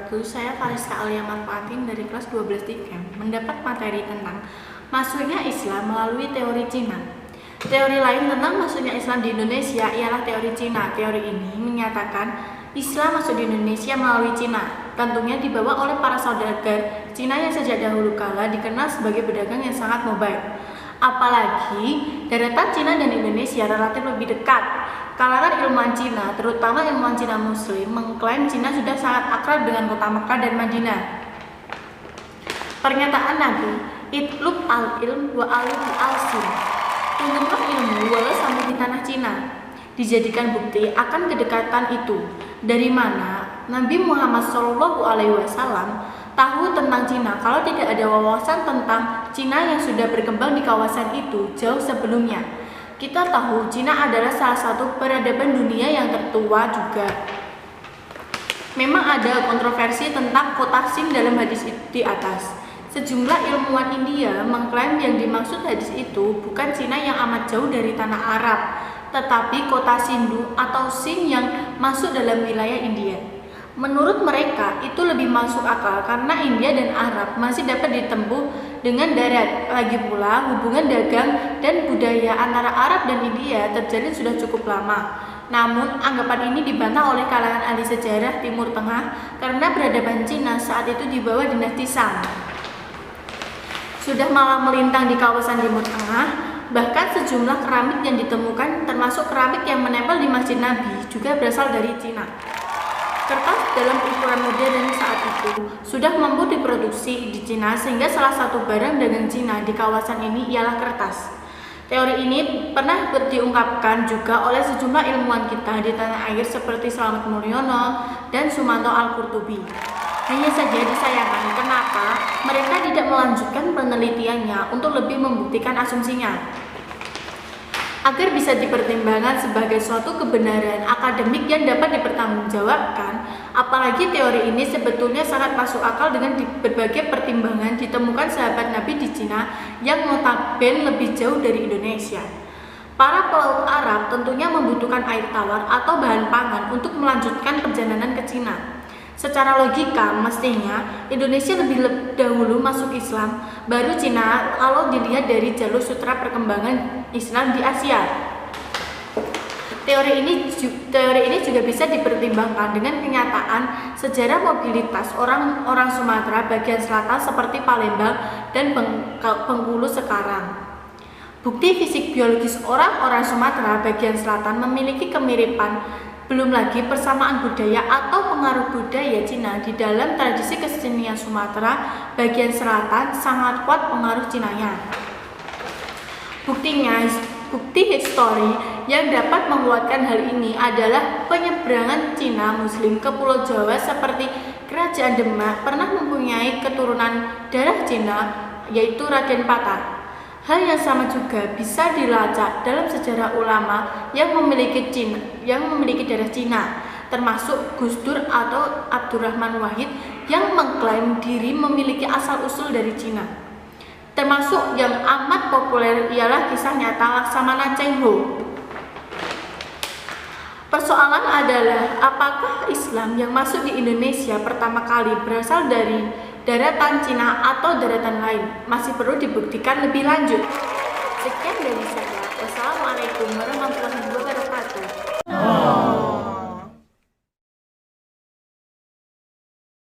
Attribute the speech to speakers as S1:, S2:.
S1: wabarakatuh. Saya Fariska Alia Marfatin dari kelas 12 IKEM mendapat materi tentang masuknya Islam melalui teori Cina. Teori lain tentang masuknya Islam di Indonesia ialah teori Cina. Teori ini menyatakan Islam masuk di Indonesia melalui Cina, tentunya dibawa oleh para saudagar Cina yang sejak dahulu kala dikenal sebagai pedagang yang sangat mobile. Apalagi daratan Cina dan Indonesia relatif lebih dekat. Kalangan ilmuwan Cina, terutama ilmuwan Cina Muslim, mengklaim Cina sudah sangat akrab dengan kota Mekah dan Madinah. Pernyataan Nabi, "Itlub al-ilm wa alihi al-sin." Tuntutlah ilmu walau sampai di tanah Cina. Dijadikan bukti akan kedekatan itu. Dari mana Nabi Muhammad SAW tahu tentang Cina kalau tidak ada wawasan tentang Cina yang sudah berkembang di kawasan itu jauh sebelumnya. Kita tahu Cina adalah salah satu peradaban dunia yang tertua juga. Memang ada kontroversi tentang kota Sin dalam hadis di atas. Sejumlah ilmuwan India mengklaim yang dimaksud hadis itu bukan Cina yang amat jauh dari tanah Arab, tetapi kota Sindu atau Sin yang masuk dalam wilayah India. Menurut mereka, itu lebih masuk akal karena India dan Arab masih dapat ditempuh dengan darat. Lagi pula, hubungan dagang dan budaya antara Arab dan India terjalin sudah cukup lama. Namun, anggapan ini dibantah oleh kalangan ahli sejarah Timur Tengah karena peradaban Cina saat itu di bawah dinasti Shang. Sudah malah melintang di kawasan Timur Tengah, bahkan sejumlah keramik yang ditemukan termasuk keramik yang menempel di Masjid Nabi juga berasal dari Cina. Kertas dalam ukuran modern saat itu sudah mampu diproduksi di Cina sehingga salah satu barang dagang Cina di kawasan ini ialah kertas. Teori ini pernah diungkapkan juga oleh sejumlah ilmuwan kita di tanah air seperti Slamet Mulyono dan Sumanto Al-Qurtubi. Hanya saja disayangkan kenapa mereka tidak melanjutkan penelitiannya untuk lebih membuktikan asumsinya. Agar bisa dipertimbangkan sebagai suatu kebenaran akademik yang dapat dipertanggungjawabkan, apalagi teori ini sebetulnya sangat masuk akal dengan berbagai pertimbangan ditemukan sahabat Nabi di Cina yang notabene lebih jauh dari Indonesia. Para pelaut Arab tentunya membutuhkan air tawar atau bahan pangan untuk melanjutkan perjalanan ke Cina. Secara logika, mestinya Indonesia lebih dahulu masuk Islam, baru Cina kalau dilihat dari jalur sutra perkembangan Islam di Asia. Teori ini juga bisa dipertimbangkan dengan kenyataan sejarah mobilitas orang Sumatera bagian selatan seperti Palembang dan Bengkulu sekarang. Bukti fisik biologis orang Sumatera bagian selatan memiliki kemiripan. Belum lagi persamaan budaya atau pengaruh budaya Cina di dalam tradisi kesenian Sumatera bagian selatan sangat kuat pengaruh Cinanya. Bukti histori yang dapat menguatkan hal ini adalah penyeberangan Cina Muslim ke Pulau Jawa seperti Kerajaan Demak pernah mempunyai keturunan darah Cina yaitu Raden Patah. Hal yang sama juga bisa dilacak dalam sejarah ulama yang memiliki darah Cina, termasuk Gus Dur atau Abdurrahman Wahid yang mengklaim diri memiliki asal-usul dari Cina. Termasuk yang amat populer ialah kisah nyata Laksamana Cheng Ho. Persoalan adalah apakah Islam yang masuk di Indonesia pertama kali berasal dari daratan Cina atau daratan lain? Masih perlu dibuktikan lebih lanjut. Sekian dari saya. Wassalamualaikum warahmatullahi wabarakatuh.